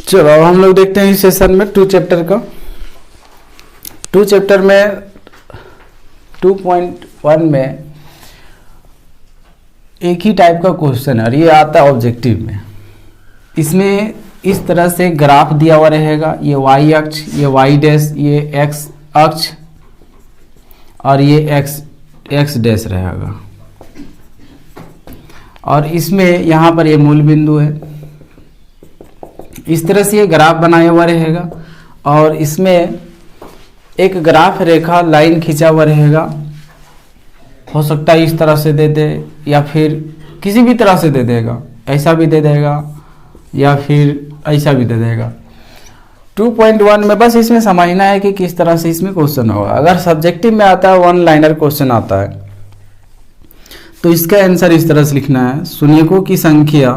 चलो अब हम लोग देखते हैं इस सेशन में 2 चैप्टर का। 2 चैप्टर में 2.1 में एक ही टाइप का क्वेश्चन है और ये आता है ऑब्जेक्टिव में। इसमें इस तरह से ग्राफ दिया हुआ रहेगा, ये वाई अक्ष, ये वाई डैश, ये एक्स अक्ष और ये एक्स डैश रहेगा। और इसमें यहाँ पर ये मूल बिंदु है। इस तरह से ये ग्राफ बनाया हुआ रहेगा और इसमें एक ग्राफ रेखा लाइन खींचा हुआ रहेगा। हो सकता है इस तरह से दे दे या फिर किसी भी तरह से दे देगा, ऐसा भी दे देगा या फिर ऐसा भी दे देगा। 2.1 में बस इसमें समझना है कि किस तरह से इसमें क्वेश्चन होगा। अगर सब्जेक्टिव में आता है 1 लाइनर क्वेश्चन आता है तो इसका आंसर इस तरह से लिखना है, शून्यकों की संख्या,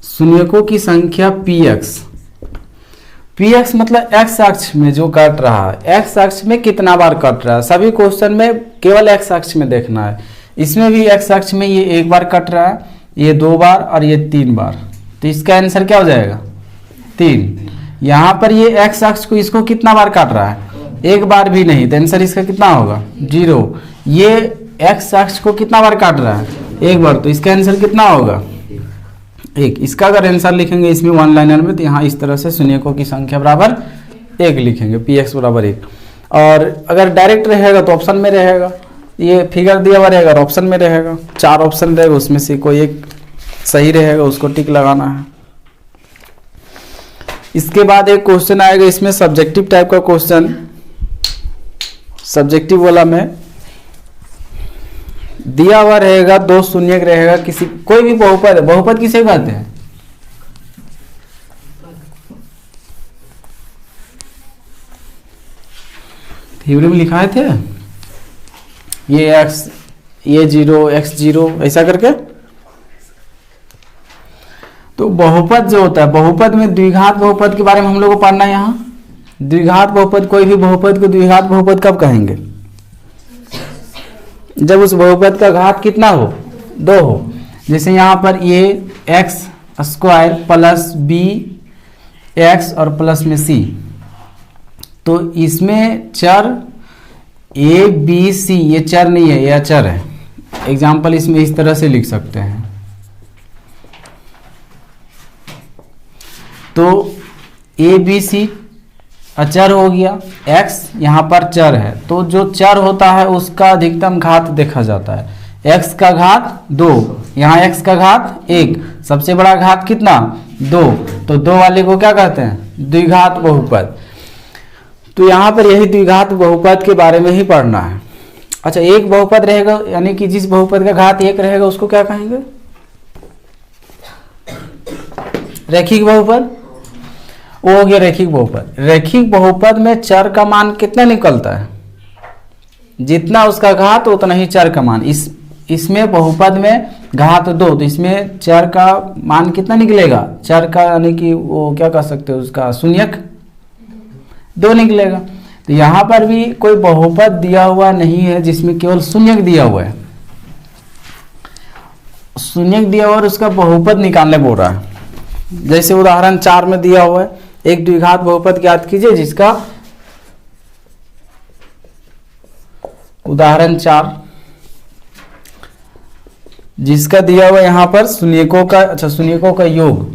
शून्यकों की संख्या px मतलब x अक्ष में जो कट रहा है, x अक्ष में कितना बार कट रहा है। सभी क्वेश्चन में केवल x अक्ष में देखना है। इसमें भी x अक्ष में ये 1 बार कट रहा है, ये 2 बार और ये 3 बार। तो इसका आंसर क्या हो जाएगा? 3। यहाँ पर ये x अक्ष को इसको कितना बार काट रहा है? 1 बार भी नहीं, तो आंसर इसका कितना होगा? 0। ये x अक्ष को कितना बार काट रहा है? 1 बार, तो इसका आंसर कितना होगा? 1। इसका अगर आंसर लिखेंगे इसमें 1 लाइनर में तो यहाँ इस तरह से शून्यकों की संख्या बराबर 1 लिखेंगे, px बराबर 1। और अगर डायरेक्ट रहेगा तो ऑप्शन में रहेगा, ये फिगर दिया हुआ रहेगा और ऑप्शन में रहेगा। 4 ऑप्शन रहेगा, उसमें से कोई एक सही रहेगा, उसको टिक लगाना है। इसके बाद एक क्वेश्चन आएगा इसमें सब्जेक्टिव टाइप का क्वेश्चन। सब्जेक्टिव वाला में दिया हुआ रहेगा 2 शून्यक रहेगा, किसी कोई भी बहुपद, बहुपद किसे कहते हैं? थ्योरी में लिखाए थे ये x, ये 0, x0 ऐसा करके। तो बहुपद जो होता है, बहुपद में द्विघात बहुपद के बारे में हम लोग को पढ़ना है। यहाँ द्विघात बहुपद, कोई भी बहुपद को द्विघात बहुपद कब कहेंगे? जब उस बहुपद का घात कितना हो? 2 हो। जैसे यहाँ पर ये x square plus b x और प्लस में c, तो इसमें चर a b c, ये चर नहीं है, यह चर है। एग्जाम्पल इसमें इस तरह से लिख सकते हैं। तो a b c अचर हो गया, x यहाँ पर चर है, तो जो चर होता है उसका अधिकतम घात देखा जाता है। x का घात 2, यहाँ x का घात 1, सबसे बड़ा घात कितना? 2। तो 2 वाले को क्या कहते हैं? द्विघात बहुपद। तो यहाँ पर यही द्विघात बहुपद के बारे में ही पढ़ना है। अच्छा, एक बहुपद रहेगा, यानी कि जिस बहुपद का घात 1 रहेगा उसको क्या कहेंगे? रैखिक बहुपद। वो हो गया रैखिक बहुपद। रैखिक बहुपद में चर का मान कितना निकलता है? जितना उसका घात उतना ही चर का मान। इसमें बहुपद में घात 2, तो इसमें चर का मान कितना निकलेगा? चर का यानी कि वो क्या कह सकते हो, उसका शून्यक 2 निकलेगा। तो यहाँ पर भी कोई बहुपद दिया हुआ नहीं है जिसमें केवल शून्यक दिया हुआ है। शून्यक दिया हुआ और उसका बहुपद निकालने बोल रहा है। जैसे उदाहरण 4 में दिया हुआ है, एक द्विघात बहुपद ज्ञात कीजिए जिसका, उदाहरण 4 जिसका दिया हुआ यहाँ पर शून्यकों का, अच्छा शून्यकों का योग,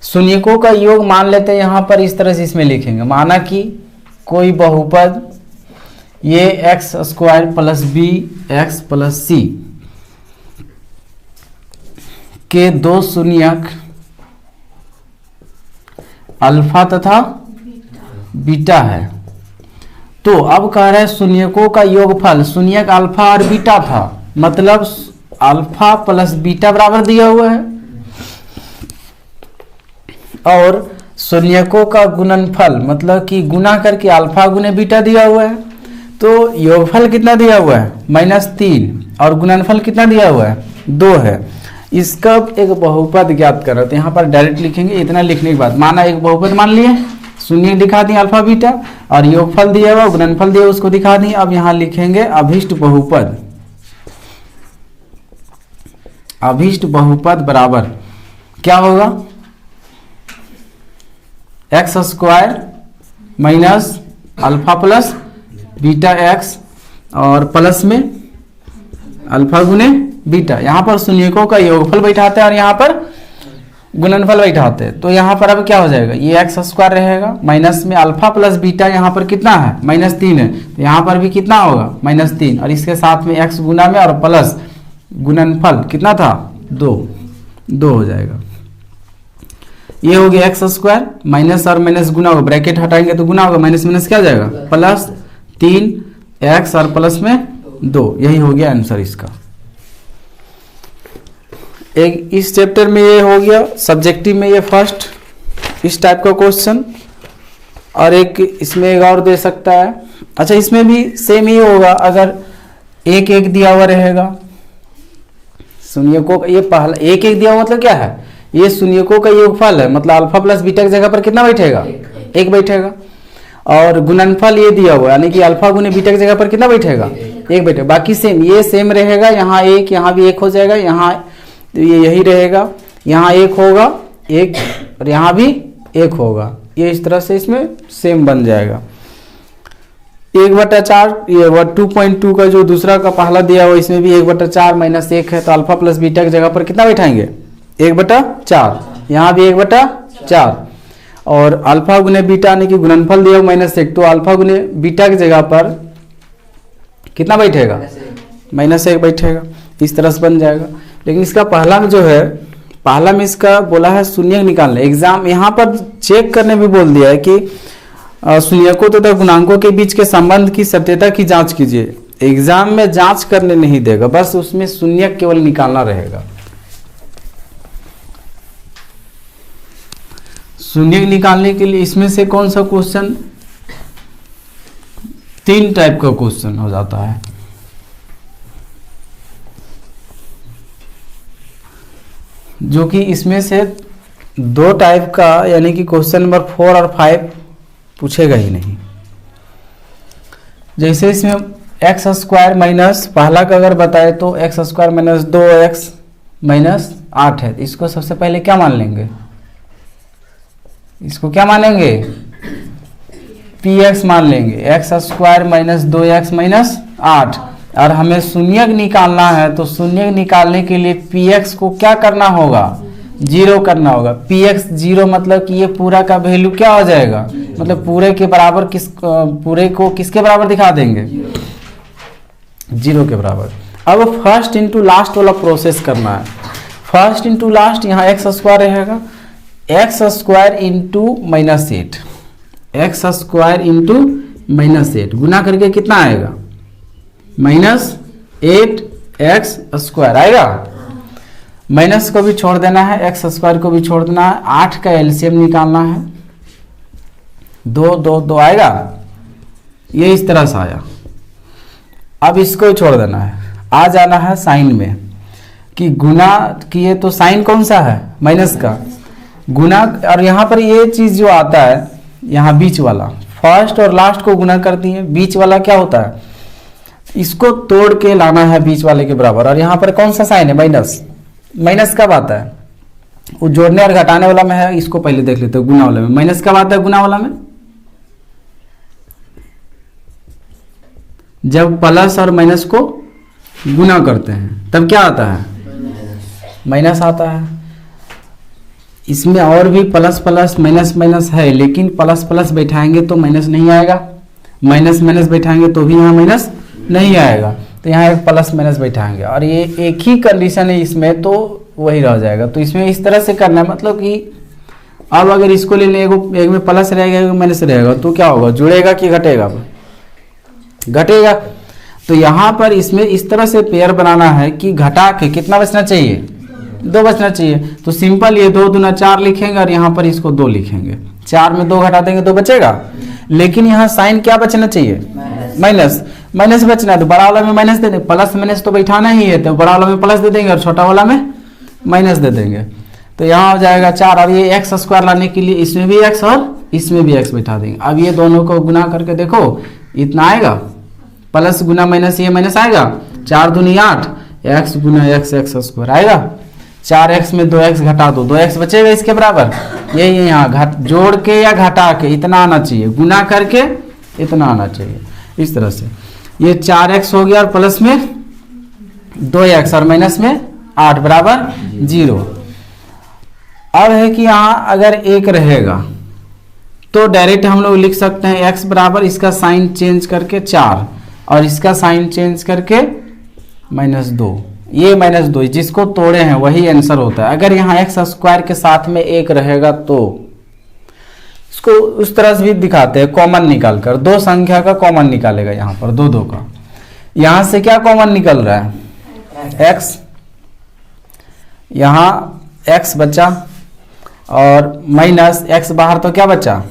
शून्यकों का योग मान लेते हैं। यहाँ पर इस तरह से इसमें लिखेंगे, माना कि कोई बहुपद ये x square plus b x plus c के 2 शून्यक अल्फा तथा बीटा है। तो अब कह रहे हैं शून्यकों का योगफल, शून्यक अल्फा और बीटा था, मतलब अल्फा प्लस बीटा बराबर दिया हुआ है, और शून्यकों का गुणनफल मतलब कि गुना करके अल्फा गुने बीटा दिया हुआ है। तो योगफल कितना दिया हुआ है? -3, और गुणनफल कितना दिया हुआ है? 2 है। इसका एक बहुपद ज्ञात कर रहे थे, यहाँ पर डायरेक्ट लिखेंगे। इतना लिखने के बाद माना एक बहुपद मान लिए, शून्य दिखा दिए अल्फा बीटा, और योगफल दिया हुआ, गुणनफल दिया उसको दिखा दिए। अब यहाँ लिखेंगे अभिष्ट बहुपद। अभीष्ट बहुपद बराबर क्या होगा, x square minus alpha plus beta x और प्लस में अल्फा गुने बीटा। यहाँ पर शून्यकों का योगफल बैठाते हैं और यहाँ पर गुणनफल बैठाते हैं। तो यहाँ पर अब क्या हो जाएगा, ये एक्स स्क्वायर रहेगा माइनस में अल्फा प्लस बीटा, यहाँ पर कितना है -3 है, तो यहाँ पर भी कितना होगा -3 और इसके साथ में एक्स गुना में और प्लस गुणनफल कितना था 2 हो जाएगा। ये हो गया एक्स स्क्वायर, माइनस और माइनस गुना होगा, ब्रैकेट हटाएंगे तो गुना होगा, माइनस माइनस क्या हो जाएगा +3 एक्स और प्लस में 2। यही हो गया आंसर इसका। एक इस चैप्टर में ये हो गया, सब्जेक्टिव में ये फर्स्ट इस टाइप का क्वेश्चन, और एक इसमें एक और दे सकता है। अच्छा, इसमें भी सेम ही होगा, अगर एक एक दिया हुआ रहेगा शून्यकों का, ये पहला एक एक दिया हुआ मतलब क्या है, ये शून्यकों का योगफल है, मतलब अल्फा प्लस बीटा की जगह पर कितना बैठेगा, एक बैठेगा। और गुणनफल ये दिया हुआ यानी कि अल्फा गुने बीटा की जगह पर कितना बैठेगा, एक बैठेगा। बाकी सेम, ये सेम रहेगा, यहाँ एक, यहाँ भी एक हो जाएगा, यहाँ तो ये यही रहेगा, यहाँ एक होगा एक और यहाँ भी एक होगा, ये इस तरह से इसमें सेम बन जाएगा। 1/4 ये 2.2 का जो दूसरा का पहला दिया हुआ, इसमें भी 1/4 माइनस 1 है, तो अल्फा प्लस बीटा की जगह पर कितना बैठाएंगे 1/4, यहाँ भी 1/4 और अल्फा गुने बीटा यानी कि गुणनफल दिया हुआ -1, तो अल्फा गुने बीटा की जगह पर कितना बैठेगा -1 बैठेगा, इस तरह से बन जाएगा। लेकिन इसका पहला में जो है, पहला में इसका बोला है शून्य निकालना, एग्जाम यहाँ पर चेक करने भी बोल दिया है कि शून्यकों तथा गुणांकों के बीच के संबंध की सत्यता की जांच कीजिए। एग्जाम में जांच करने नहीं देगा, बस उसमें शून्य केवल निकालना रहेगा। शून्य निकालने के लिए इसमें से कौन सा क्वेश्चन, 3 टाइप का क्वेश्चन हो जाता है। जो कि इसमें से 2 टाइप का यानी कि क्वेश्चन नंबर 4 और 5 पूछेगा ही नहीं। जैसे इसमें एक्स स्क्वायर माइनस, पहला का अगर बताए तो x square minus 2x minus 8 है, इसको सबसे पहले क्या मान लेंगे, इसको क्या मानेंगे px मान लेंगे, x square minus 2x minus 8। और हमें शून्य निकालना है, तो शून्य निकालने के लिए px को क्या करना होगा, 0 करना होगा। px 0 मतलब कि ये पूरा का वैल्यू क्या हो जाएगा, मतलब पूरे के बराबर, पूरे को किसके बराबर दिखा देंगे, 0 के बराबर। अब फर्स्ट इंटू लास्ट वाला प्रोसेस करना है। फर्स्ट इंटू लास्ट, यहाँ एक्स स्क्वायर रहेगा, x square into -8, x square into -8 गुना करके कितना आएगा -8x स्क्वायर आएगा। माइनस को भी छोड़ देना है, एक्स स्क्वायर को भी छोड़ देना है, 8 का एलसीएम निकालना है, 2 आएगा, ये इस तरह से आया। अब इसको छोड़ देना है, आ जाना है साइन में कि गुना किए तो साइन कौन सा है, माइनस का गुना। और यहाँ पर ये चीज जो आता है, यहाँ बीच वाला, फर्स्ट और लास्ट को गुना कर दिए, बीच वाला क्या होता है, इसको तोड़ के लाना है बीच वाले के बराबर। और यहाँ पर कौन सा साइन है, माइनस। माइनस कब आता है, वो जोड़ने और घटाने वाला में है, इसको पहले देख लेते हैं गुना वाले में। माइनस कब आता है गुना वाला में, जब प्लस और माइनस को गुना करते हैं तब क्या आता है, माइनस आता है। इसमें और भी प्लस प्लस माइनस माइनस है, लेकिन प्लस प्लस बैठाएंगे तो माइनस नहीं आएगा, माइनस माइनस बैठाएंगे तो भी यहाँ माइनस नहीं आएगा, तो यहाँ एक प्लस माइनस बैठाएंगे। और ये एक ही कंडीशन है इसमें, तो वही रह जाएगा। तो इसमें इस तरह से करना है, मतलब कि अब अगर इसको ले लें, एक में प्लस रहेगा एक में माइनस रहेगा, तो क्या होगा, जुड़ेगा कि घटेगा, घटेगा। तो यहाँ पर इसमें इस तरह से पेयर बनाना है कि घटा के कितना बचना चाहिए, 2 बचना चाहिए। तो सिंपल ये 2 दूना 4 लिखेंगे और यहाँ पर इसको 2 लिखेंगे, 4 में 2 घटा देंगे 2 बचेगा। लेकिन यहाँ साइन क्या बचना चाहिए, माइनस। माइनस बचना है तो बड़ा वाला में माइनस दे देंगे, प्लस माइनस तो बैठाना ही है, तो बड़ा वाला में प्लस दे देंगे और छोटा वाला में माइनस दे देंगे। तो यहाँ हो जाएगा 4। और ये एक्स स्क्वायर लाने के लिए इसमें भी एक्स और इसमें भी एक्स बैठा देंगे। अब ये दोनों को गुना करके देखो, इतना आएगा, प्लस गुना माइनस, ये माइनस आएगा, 4 दूनी 8, x गुना x एक्स स्क्वायर आएगा। 4x में 2x घटा दो, 2x बचेगा इसके बराबर, यही यहाँ घट जोड़ के या घटा के इतना आना चाहिए, गुना करके इतना आना चाहिए, इस तरह से। ये 4x हो गया और प्लस में 2x और माइनस में 8 बराबर 0। अब है कि यहाँ अगर 1 रहेगा तो डायरेक्ट हम लोग लिख सकते हैं x बराबर इसका साइन चेंज करके 4 और इसका साइन चेंज करके -2, ये -2 जिसको तोड़े हैं वही आंसर होता है। अगर यहाँ x स्क्वायर के साथ में 1 रहेगा तो इसको उस तरह से भी दिखाते हैं, कॉमन निकाल कर, दो संख्या का कॉमन निकालेगा यहाँ पर, दो का। यहाँ से क्या कॉमन निकल रहा है x, यहाँ x बचा और माइनस x बाहर तो क्या बचा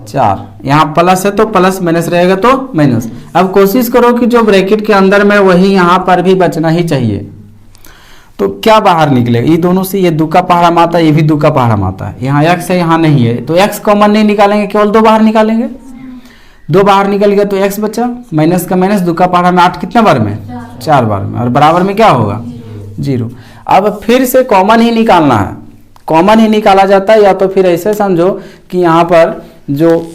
4, यहाँ प्लस है तो प्लस, माइनस रहेगा तो माइनस। अब कोशिश करो कि जो ब्रैकेट के अंदर में वही यहाँ पर भी बचना ही चाहिए। तो क्या बाहर निकलेगा, ये दोनों से ये 2 का पहाड़ा माता, ये भी 2 का पहाड़ा माता है, यहाँ x है यहाँ नहीं है, तो x कॉमन नहीं निकालेंगे, केवल 2 बाहर निकालेंगे। 2 बाहर निकल गया तो x बचा, माइनस का माइनस, 2 का पहाड़ा में 8 कितना बार में 4 बार में, और बराबर में क्या होगा 0। अब फिर से कॉमन ही निकालना है, कॉमन ही निकाला जाता है, या तो फिर ऐसे समझो कि यहाँ पर जो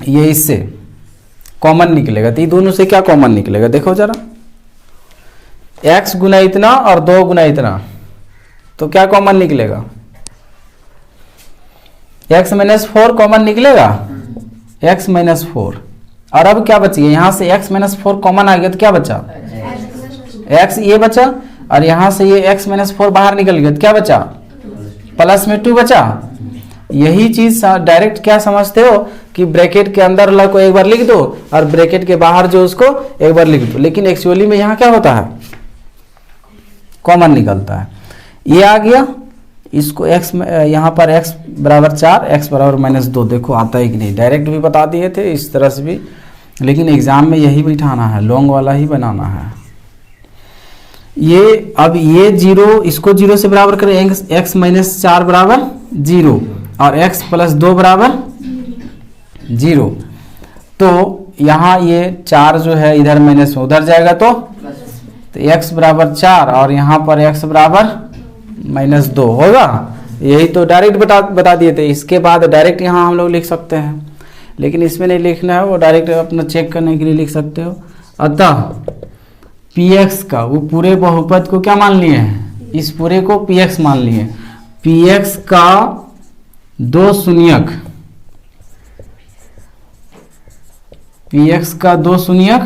ये इससे कॉमन निकलेगा, तो ये दोनों से क्या कॉमन निकलेगा देखो जरा, x गुना इतना और 2 गुना इतना, तो क्या कॉमन निकलेगा x माइनस 4 कॉमन निकलेगा, x माइनस 4। और अब क्या बची है, यहाँ से x माइनस 4 कॉमन आ गया तो क्या बचा x, ये बचा, और यहाँ से ये x माइनस 4 बाहर निकल गया तो क्या बचा, प्लस में 2 बचा। यही चीज डायरेक्ट क्या समझते हो कि ब्रैकेट के अंदर वाला को एक बार लिख दो और ब्रैकेट के बाहर जो उसको एक बार लिख दो, लेकिन एक्चुअली में यहाँ क्या होता है कॉमन निकलता है। ये आ गया, इसको x यहाँ पर x बराबर 4, x बराबर -2, देखो आता है कि नहीं, डायरेक्ट भी बता दिए थे इस तरह से भी, लेकिन एग्जाम में यही बिठाना है, लॉन्ग वाला ही बनाना है। ये अब ये 0, इसको 0 से बराबर करें, x माइनस 4 बराबर 0 और x प्लस 2 बराबर 0, तो यहाँ ये 4 जो है इधर माइनस में उधर जाएगा तो x बराबर 4 और यहाँ पर x बराबर -2 होगा। यही तो डायरेक्ट बता दिए थे। इसके बाद डायरेक्ट यहाँ हम लोग लिख सकते हैं, लेकिन इसमें नहीं लिखना है, वो डायरेक्ट अपना चेक करने के लिए लिख सकते हो। अतः px का वो पूरे बहुपद को क्या मान लिए हैं, इस पूरे को px मान लिए, px का 2 शून्यक, px का 2 शून्यक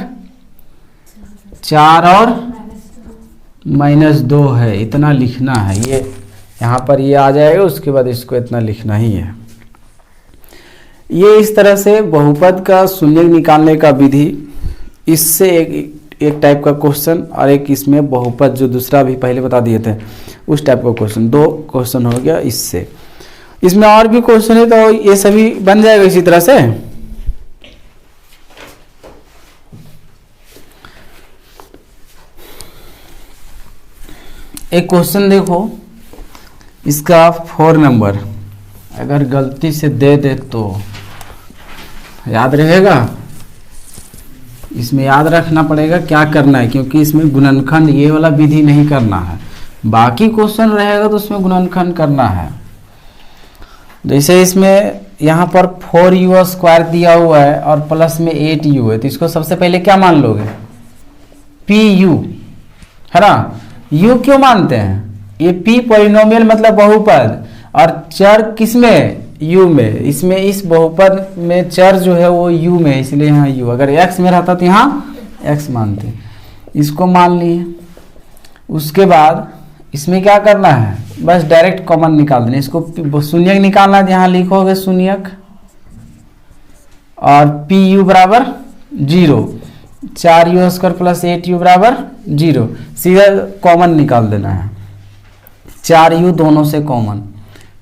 4 और -2 है, इतना लिखना है। ये यहाँ पर ये आ जाएगा, उसके बाद इसको इतना लिखना ही है। ये इस तरह से बहुपद का शून्यक निकालने का विधि, इससे एक टाइप का क्वेश्चन और एक इसमें बहुपद जो दूसरा भी पहले बता दिए थे उस टाइप का क्वेश्चन, 2 क्वेश्चन हो गया इससे। इसमें और भी क्वेश्चन है तो ये सभी बन जाएगा इसी तरह से। एक क्वेश्चन देखो, इसका 4 नंबर अगर गलती से दे दे तो याद रहेगा, इसमें याद रखना पड़ेगा क्या करना है, क्योंकि इसमें गुणनखंड ये वाला विधि नहीं करना है। बाकी क्वेश्चन रहेगा तो उसमें गुणनखंड करना है। जैसे इसमें यहाँ पर 4u² दिया हुआ है और प्लस में 8u है, तो इसको सबसे पहले क्या मान लोगे pu, है ना। u क्यों मानते हैं, ये p पॉलिनोमियल मतलब बहुपद, और चर किसमें u में, इसमें इस बहुपद में चर जो है वो u में, इसलिए यहाँ u, अगर x में रहता तो यहाँ x मानते, इसको मान लिए। उसके बाद इसमें क्या करना है, बस डायरेक्ट कॉमन निकाल देना, इसको शून्यक निकालना है, यहाँ लिखोगे शून्यक और pu बराबर 0, 4u² प्लस 8u बराबर 0, सीधा कॉमन निकाल देना है। 4u दोनों से कॉमन,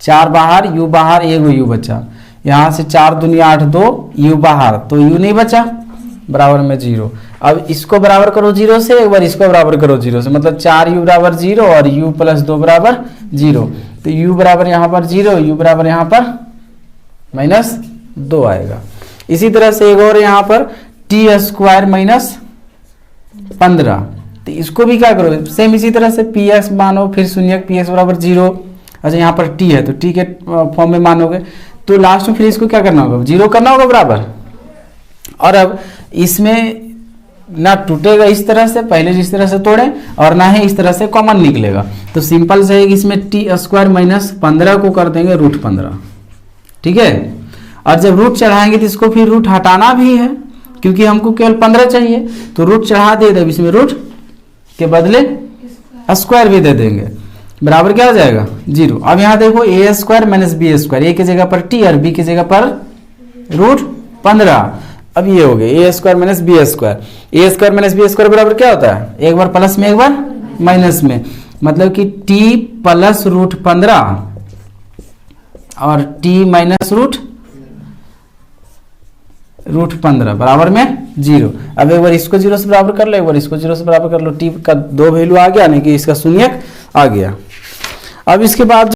4 बाहर, u बाहर, 1 u बचा, यहाँ से 4 दूनी 8, 2 u बाहर, तो u नहीं बचा, बराबर में 0। अब इसको बराबर करो 0 से, एक बार इसको बराबर करो 0 से, मतलब 4u बराबर 0 और u प्लस 2 बराबर 0, तो u बराबर यहाँ पर 0, u बराबर यहाँ पर -2 आएगा। इसी तरह से एक और यहाँ पर t² -15, तो इसको भी क्या करो, सेम इसी तरह से पी एक्स मानो, फिर शून्य पी एक्स बराबर 0। अच्छा यहाँ पर टी है तो टी के फॉर्म में मानोगे, तो लास्ट में फिर इसको क्या करना होगा, 0 करना होगा बराबर। और अब इसमें ना टूटेगा इस तरह से, पहले जिस तरह से तोड़े, और ना ही इस तरह से कॉमन निकलेगा। तो सिंपल से इसमें टी स्क्वायर माइनस 15 को कर देंगे रूट 15, ठीक है। और जब रूट चढ़ाएंगे तो इसको फिर रूट हटाना भी है, क्योंकि हमको केवल 15 चाहिए, तो रूट चढ़ा दे, तब इसमें रूट के बदले स्क्वायर भी दे देंगे, बराबर क्या हो जाएगा 0। अब यहाँ देखो ए स्क्वायर माइनस बी स्क्वायर, ए की जगह पर टी और बी की जगह पर रूट 15। अब ये हो गया ए स्क्वायर माइनस बी स्क्वायर, ए स्क्वायर माइनस बी स्क्वायर बराबर क्या होता है, एक बार प्लस में एक बार माइनस में, मतलब कि टी प्लस रूट 15 और टी माइनस रूट 15 बराबर में 0। अब एक बार इसको 0 से बराबर कर लो, एक बार इसको 0 से बराबर कर लो, टी का 2 वैल्यू आ गया, नहीं कि इसका शून्य आ गया। अब इसके बाद